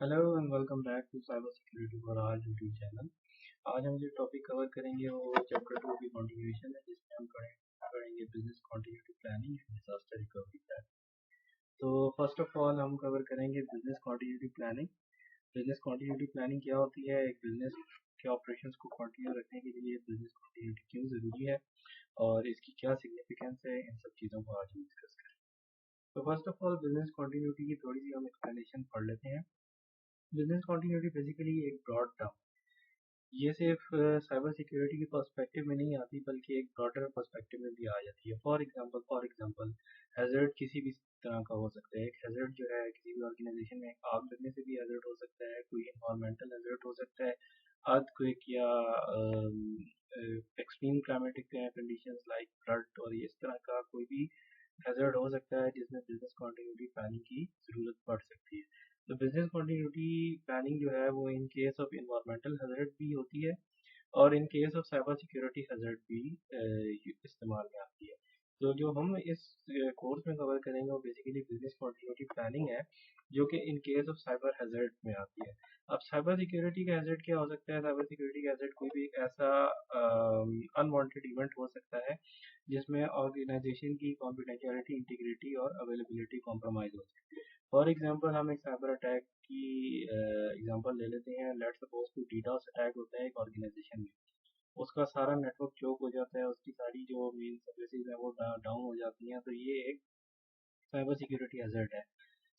Hello and welcome back to cyber security for our YouTube channel. आज हम जो topic cover करेंगे वो चैप्टर 2 की कंटिन्यूएशन है, जिसमें हम पढ़ेंगे business continuity planning and disaster recovery plan. तो फर्स्ट ऑफ ऑल हम कवर करेंगे business continuity planning. Business continuity planning क्या होती है, एक बिजनेस के ऑपरेशंस को कंटिन्यू रखने के लिए बिजनेस कंटिन्यूटी क्यों ज़रूरी है और इसकी क्या सिग्निफिकेंस है, इन सब चीज़ों को आज हम डिस्कस करेंगे। तो first of all business continuity की थोड़ी सी हम एक्सप्लेनेशन पढ़ लेते हैं। बिजनेस कंटिन्यूटी बेसिकली एक ब्रॉड टर्म, ये सिर्फ साइबर सिक्योरिटी के पर्सपेक्टिव में नहीं आती बल्कि एक ब्रॉडर पर्सपेक्टिव में भी आ जाती है। फॉर एग्जांपल हैज़र्ड किसी भी तरह का हो सकता है। एक हैज़र्ड जो है किसी भी ऑर्गेनाइजेशन में आग लगने से भी हैज़र्ड हो सकता है, कोई इन्वायरमेंटल हैज़र्ड हो सकता है, अर्थक्वेक या extreme climatic conditions like flood और इस तरह का कोई भी हैज़र्ड हो सकता है जिसमें बिजनेस कंटिन्यूटी प्लानिंग की ज़रूरत पड़ सकती है। तो बिजनेस कंटिन्यूटी प्लानिंग जो है वो in case of environmental hazard भी होती है और in case of cyber security hazard भी इस्तेमाल में आती है। तो जो हम इस कोर्स में कवर करेंगे वो बेसिकली बिजनेस कंटिन्यूटी प्लानिंग है, जो कि in case of cyber hazard में आती है। अब साइबर सिक्योरिटी का हैज़र्ड क्या हो सकता है? साइबर सिक्योरिटी का हैज़र्ड कोई भी एक ऐसा अनवांटेड इवेंट हो सकता है जिसमें ऑर्गेनाइजेशन की कॉन्फिडेंशियलिटी, इंटीग्रिटी और अवेलेबिलिटी कॉम्प्रोमाइज़ हो सकती है। फॉर एग्जांपल हम एक साइबर अटैक की एग्जांपल ले लेते हैं। Let's suppose to DDoS attack होता है एक ऑर्गेनाइजेशन में, उसका सारा नेटवर्क चोक हो जाता है, उसकी सारी जो मेन सर्विसेज हैं वो डाउन हो जाती हैं। तो ये एक साइबर सिक्योरिटी हैज़र्ड है।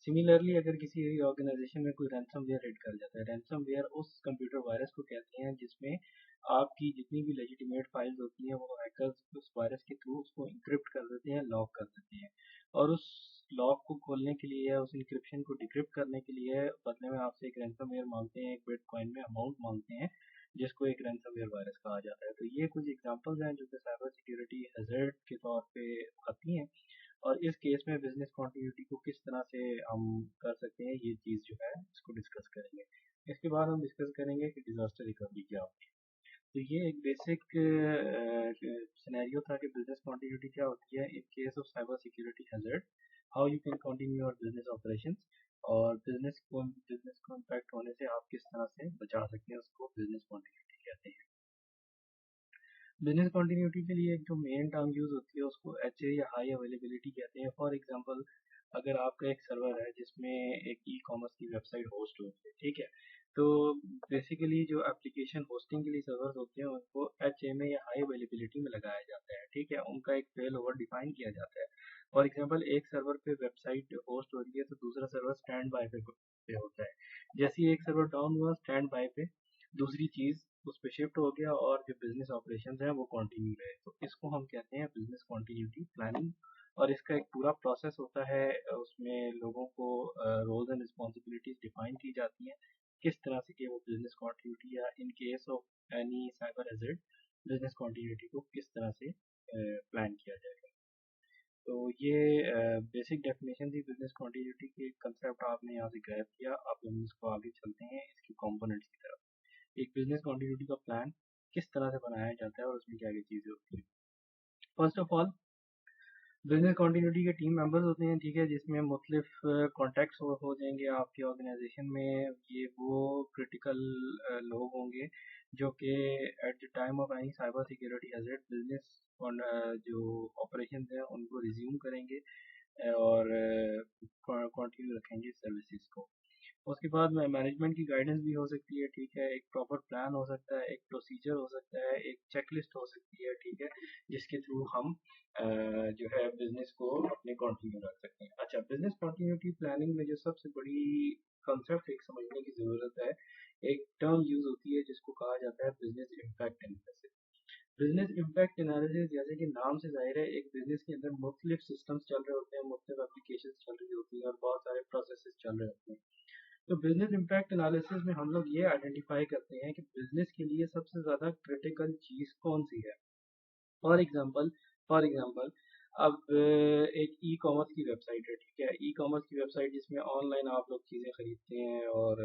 सिमिलरली अगर किसी ऑर्गेनाइजेशन में कोई रैंसमवेयर हिट कर जाता है, रैंसमवेयर उस कंप्यूटर वायरस को कहते हैं जिसमें आपकी जितनी भी लेजिटिमेट फाइल्स होती हैं वो हैकर्स उस वायरस के थ्रू उसको इंक्रिप्ट कर देते हैं, लॉक कर देते हैं और उस लॉक को खोलने के लिए या उस इंक्रिप्शन को डिक्रिप्ट करने के लिए बदले में आपसे एक रैंसमवेयर मांगते हैं, एक बिटकॉइन में अमाउंट मांगते हैं जिसको एक रैंसमवेयर वायरस कहा जाता है। तो ये कुछ एग्जांपल्स हैं जो कि साइबर सिक्योरिटी हैज़र्ड के तौर पे आती हैं और इस केस में बिजनेस कंटिन्यूटी को किस तरह से हम कर सकते हैं, ये चीज़ जो है इसको डिस्कस करेंगे। इसके बाद हम डिस्कस करेंगे कि डिजास्टर रिकवरी क्या होती है। तो ये एक बेसिक सिनेरियो था कि बिजनेस कंटिन्यूटी क्या होती है in case of cyber security hazard, how you can continue your business operations और बिजनेस को इम्पैक्ट होने से आप किस तरह से बचा सकते हैं, उसको बिजनेस कंटिन्यूटी कहते हैं। बिजनेस कंटिन्यूटी के लिए एक जो मेन टर्म यूज़ होती है उसको एच या हाई अवेलेबिलिटी कहते हैं। फॉर एग्जांपल अगर आपका एक सर्वर है जिसमें एक ई कॉमर्स की वेबसाइट होस्ट होती है, ठीक है, तो बेसिकली जो एप्लीकेशन होस्टिंग के लिए सर्वर्स होते हैं उनको एच में या हाई अवेलेबिलिटी में लगाया जाता है, ठीक है, उनका एक फेल ओवर डिफाइन किया जाता है। फॉर एग्जांपल एक सर्वर पे वेबसाइट होस्ट हो रही है तो दूसरा सर्वर स्टैंड बाय पे होता है। जैसे ही एक सर्वर डाउन हुआ स्टैंड बाय पे दूसरी चीज़ उस पे शिफ्ट हो गया और जो बिजनेस ऑपरेशंस हैं वो कंटिन्यू रहे। तो इसको हम कहते हैं बिजनेस कंटिन्यूटी प्लानिंग और इसका एक पूरा प्रोसेस होता है। उसमें लोगों को रोल्स एंड रिस्पॉन्सिबिलिटीज डिफाइन की जाती हैं किस तरह से कि वो बिजनेस कंटिन्यूटी या in case of any cyber hazard business continuity को किस तरह से प्लान किया जाएगा। तो ये बेसिक डेफिनेशन थी बिजनेस कंटिन्यूटी के कंसेप्ट आपने यहाँ से ग्रैब किया। अब हम इसको आगे चलते हैं इसकी कंपोनेंट्स की तरफ। एक बिजनेस कंटिन्यूटी का प्लान किस तरह से बनाया जाता है और उसमें क्या क्या चीज़ें होती हैं। First of all business continuity के टीम मेंबर्स होते हैं, ठीक है, जिसमें मुख्तलिफ कॉन्टैक्ट्स हो जाएंगे आपके ऑर्गेनाइजेशन में। ये वो क्रिटिकल लोग होंगे जो कि at the time of any cyber security hazard business जो ऑपरेशन है उनको रिज्यूम करेंगे और कंटिन्यू रखेंगे सर्विसेज को। उसके बाद में मैनेजमेंट की गाइडेंस भी हो सकती है, ठीक है, एक प्रॉपर प्लान हो सकता है, एक प्रोसीजर हो सकता है, एक चेकलिस्ट हो सकती है, ठीक है, जिसके थ्रू हम जो है बिजनेस को अपने कंटिन्यू रख सकते हैं। अच्छा, बिजनेस कंटिन्यूटी प्लानिंग में जो सबसे बड़ी कंसेप्ट एक समझने की ज़रूरत है, एक टर्म यूज़ होती है जिसको कहा जाता है business impact analysis. Business impact analysis जैसे कि नाम से जाहिर है, एक बिजनेस के अंदर मुख्तलिफ सिस्टम्स चल रहे होते हैं, मुख्तलिफ एप्लीकेशन चल रही होती है और बहुत सारे प्रोसेसेस चल रहे होते हैं। तो बिजनेस इम्पैक्ट एनालिसिस में हम लोग ये आइडेंटिफाई करते हैं कि बिजनेस के लिए सबसे ज़्यादा क्रिटिकल चीज़ कौन सी है। फॉर एग्जांपल फॉर एग्जांपल अब एक ई कॉमर्स की वेबसाइट है, ठीक है, ई कॉमर्स की वेबसाइट जिसमें ऑनलाइन आप लोग चीज़ें खरीदते हैं और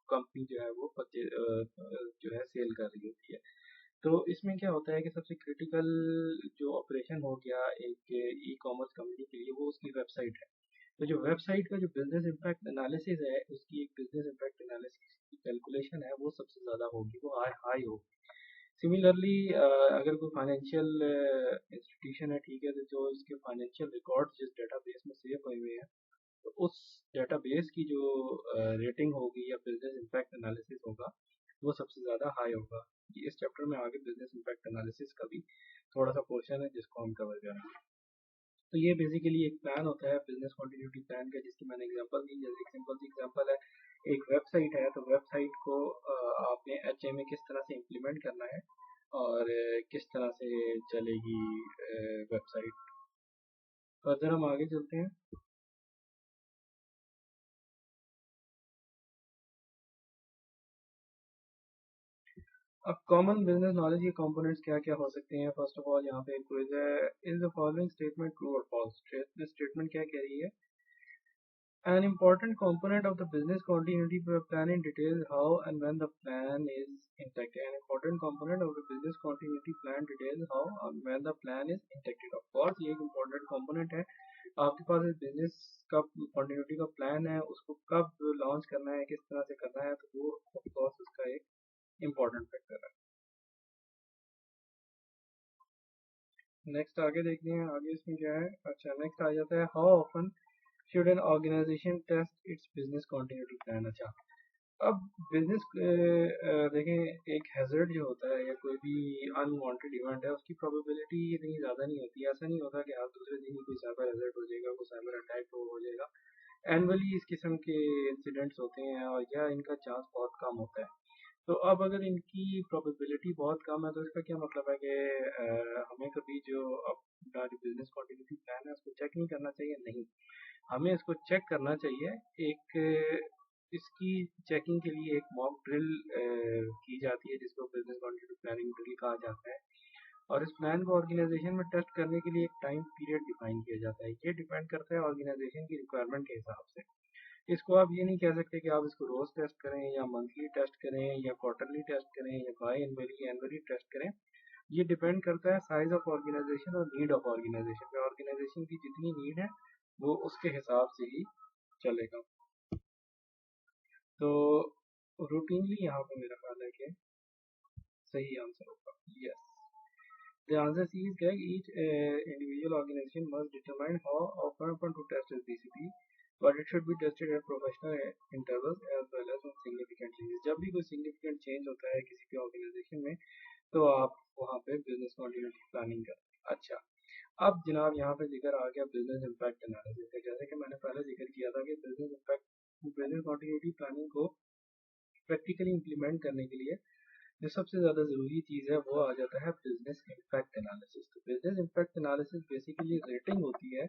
कंपनी जो है वो जो है सेल कर रही होती है। तो इसमें क्या होता है कि सबसे क्रिटिकल जो ऑपरेशन हो गया एक ई कॉमर्स कंपनी के लिए वो उसकी वेबसाइट है। तो जो वेबसाइट का जो बिजनेस इम्पैक्ट एनालिसिस है, उसकी एक बिजनेस इम्पैक्ट एनालिसिस की कैलकुलेशन है वो सबसे ज़्यादा होगी, वो हाई हाई होगी। सिमिलरली अगर कोई फाइनेंशियल इंस्टीट्यूशन है, ठीक है, तो जो इसके फाइनेंशियल रिकॉर्ड जिस डेटाबेस में सेव हुए हुए हैं, तो उस डेटाबेस की जो रेटिंग होगी या बिजनेस इम्पैक्ट एनालिसिस होगा, वो सबसे ज़्यादा हाई होगा। इस चैप्टर में आगे बिजनेस इम्पैक्ट एनालिसिस का भी थोड़ा सा पोर्शन है जिसको हम कवर करेंगे। तो ये बेसिकली एक प्लान होता है बिजनेस कंटिन्यूटी प्लान का, जिसकी मैंने एग्जांपल दी। जैसे एक सिंपल सी एग्जांपल है, एक वेबसाइट है, तो वेबसाइट को आपने एच में किस तरह से इम्प्लीमेंट करना है और किस तरह से चलेगी वेबसाइट। फर्दर हम आगे चलते हैं। अब कॉमन बिजनेस नॉलेज के कंपोनेंट्स क्या क्या हो सकते हैं। फर्स्ट ऑफ ऑल यहाँ पे एक क्विज है, is the following statement true और फॉल्स। स्टेटमेंट क्या कह रही है? An important component of the business continuity planning details how and when the plan is impacted. An important component of the business continuity plan details how and when the plan is impacted. Of course, ये एक important component है। आपके पास एक business का continuity का plan है, उसको कब launch करना है, किस तरह से करना है, तो वो of course उसका एक important factor है। नेक्स्ट आगे देखते हैं, आगे इसमें क्या है। अच्छा, नेक्स्ट आ जाता है, how often should an organization test its business continuity plan. अच्छा, अब बिजनेस देखें, एक हैजर्ड जो होता है या कोई भी अनवांटेड इवेंट है, उसकी प्रोबेबिलिटी इतनी ज़्यादा नहीं होती। ऐसा नहीं होता कि आप दूसरे दिन ही कोई साइबर हैजर्ड हो जाएगा, कोई साइबर अटैक हो जाएगा। एनुअली इस किस्म के इंसिडेंट्स होते हैं और या इनका चांस बहुत कम होता है। तो अब अगर इनकी प्रोबेबिलिटी बहुत कम है, तो इसका क्या मतलब है कि हमें कभी जो अपना जो बिजनेस कंटिन्यूटी प्लान है उसको चेक नहीं करना चाहिए? नहीं, हमें इसको चेक करना चाहिए। एक इसकी चेकिंग के लिए एक मॉक ड्रिल की जाती है, जिसको बिजनेस कंटिन्यूटी प्लानिंग ड्रिल कहा जाता है। और इस प्लान को ऑर्गेनाइजेशन में टेस्ट करने के लिए एक टाइम पीरियड डिफाइन किया जाता है। ये डिपेंड करता है ऑर्गेनाइजेशन की रिक्वायरमेंट के हिसाब से। इसको आप ये नहीं कह सकते कि आप इसको रोज टेस्ट करें या मंथली टेस्ट करें या क्वार्टरली टेस्ट करें या बाई एनुअली एनुअली टेस्ट करें। ये डिपेंड करता है साइज ऑफ ऑर्गेनाइजेशन और नीड ऑफ ऑर्गेनाइजेशन पे। ऑर्गेनाइजेशन की जितनी नीड है वो उसके हिसाब से ही चलेगा। तो रूटीनली यहाँ पे मेरा ख्याल है कि सही आंसर होगा yes. The answer C is correct. Each individual organization must determine how often to test its BCP, but it should be tested at professional intervals as well as on significant changes. जब भी कोई significant change होता है किसी भी organization में, तो आप वहाँ पे business continuity planning करें। अच्छा, अब जनाब यहाँ पे जिक्र आ गया business impact analysis का। जैसे कि मैंने पहले जिक्र किया था कि business continuity planning को प्रैक्टिकली इम्प्लीमेंट करने के लिए जो सबसे ज़्यादा ज़रूरी चीज़ है वो आ जाता है बिजनेस इम्पैक्ट एनालिसिस। तो business impact analysis basically rating होती है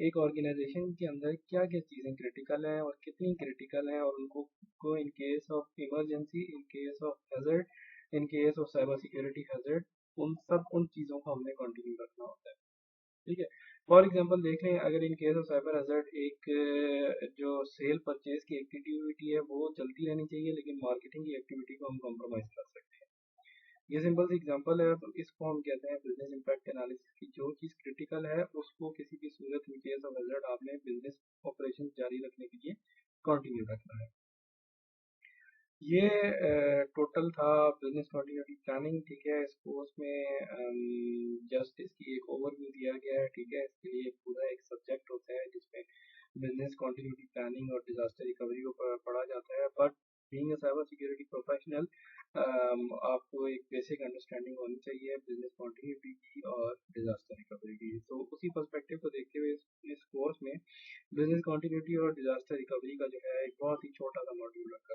एक ऑर्गेनाइजेशन के अंदर क्या क्या चीज़ें क्रिटिकल हैं और कितनी क्रिटिकल हैं, और उनको को in case of emergency, in case of hazard, in case of cyber security hazard, उन चीज़ों को हमने कंटिन्यू रखना होता है। ठीक है, फॉर एग्जांपल देख लें, अगर in case of cyber hazard एक जो सेल परचेज की एक्टिविटी है वो चलती रहनी चाहिए, लेकिन मार्केटिंग की एक्टिविटी को हम कॉम्प्रोमाइज़ कर सकते हैं। ये सिंपल सी एग्जांपल है। तो इसको हम कहते हैं बिजनेस इम्पैक्ट एनालिसिस की। जो चीज़ क्रिटिकल है उसको किसी भी सूरत इन केस ऑफ हज़ार्ड आपने बिजनेस ऑपरेशन जारी रखने के लिए कंटिन्यू रखना है। ये टोटल था बिजनेस कंटिन्यूटी प्लानिंग। ठीक है, इसको उसमें जस्ट इसकी एक ओवरव्यू दिया गया है। ठीक है, इसके लिए पूरा एक सब्जेक्ट होता है जिसमें बिजनेस कंटिन्यूटी प्लानिंग और डिजास्टर रिकवरी को पढ़ा जाता है। But being a cyber security professional, आपको एक बेसिक अंडरस्टैंडिंग होनी चाहिए बिजनेस कंटिन्यूटी की और डिजास्टर रिकवरी की। तो उसी पर्सपेक्टिव को देखते हुए इस कोर्स में बिजनेस कंटिन्यूटी और डिजास्टर रिकवरी का जो है एक बहुत ही छोटा सा मॉड्यूल रखा गया।